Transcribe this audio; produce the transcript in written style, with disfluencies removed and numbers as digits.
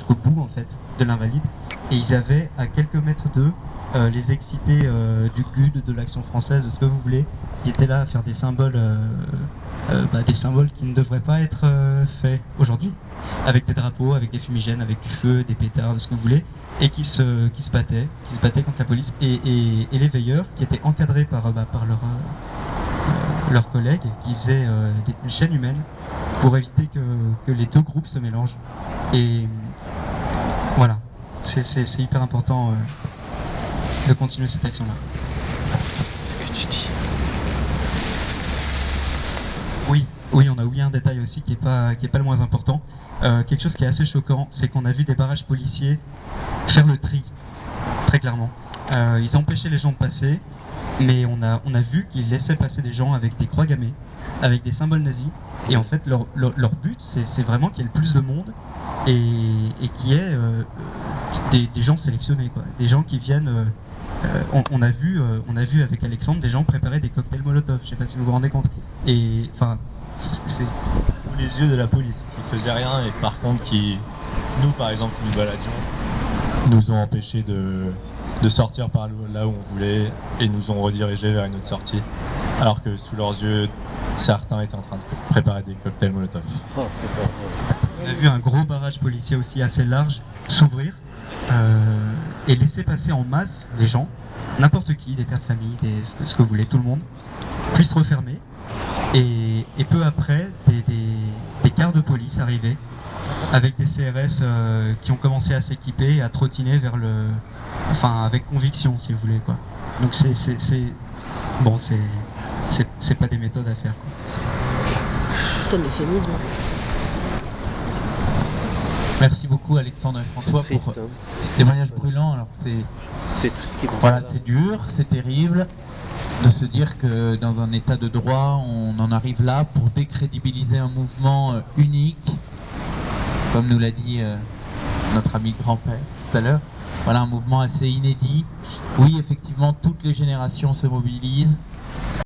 jusqu'au bout en fait de l'invalide, et ils avaient à quelques mètres d'eux les excités du GUD, de l'Action française, de ce que vous voulez, qui étaient là à faire des symboles qui ne devraient pas être faits aujourd'hui, avec des drapeaux, avec des fumigènes, avec du feu, des pétards, de ce que vous voulez, et qui se battaient contre la police, et les veilleurs qui étaient encadrés par leurs collègues, qui faisaient une chaîne humaine pour éviter que les deux groupes se mélangent. Et voilà, c'est hyper important de continuer cette action-là. Ce que tu dis. Oui, on a oublié un détail aussi qui est pas le moins important. Quelque chose qui est assez choquant, c'est qu'on a vu des barrages policiers faire le tri, très clairement. Ils empêchaient les gens de passer, mais on a vu qu'ils laissaient passer des gens avec des croix gammées, avec des symboles nazis, et en fait leur but c'est vraiment qu'il y ait le plus de monde et qu'il y ait des gens sélectionnés, quoi. Des gens qui viennent. On a vu avec Alexandre des gens préparer des cocktails Molotov, je sais pas si vous vous rendez compte. Et enfin, c'est Sous les yeux de la police, qui faisait rien et par contre qui, nous par exemple, nous baladions, nous ont empêchés de sortir par là où on voulait et nous ont redirigés vers une autre sortie. Alors que sous leurs yeux, certains étaient en train de préparer des cocktails Molotov. Oh, c'est pas vrai. On a vu un gros barrage policier aussi assez large s'ouvrir et laisser passer en masse des gens, n'importe qui, des pères de famille, ce que vous voulez, tout le monde, puis se refermer. Et peu après, des quarts de police arrivaient avec des CRS qui ont commencé à s'équiper et à trottiner vers avec conviction, si vous voulez, quoi. Donc c'est pas des méthodes à faire, quoi. C'est un euphémisme. Merci beaucoup Alexandre et François Triste, pour hein. ce témoignage brûlant. Alors C'est triste qu'ils voilà, c'est dur, c'est terrible de se dire que dans un état de droit, on en arrive là pour décrédibiliser un mouvement unique, comme nous l'a dit notre ami grand-père tout à l'heure. Voilà, un mouvement assez inédit. Oui, effectivement, toutes les générations se mobilisent.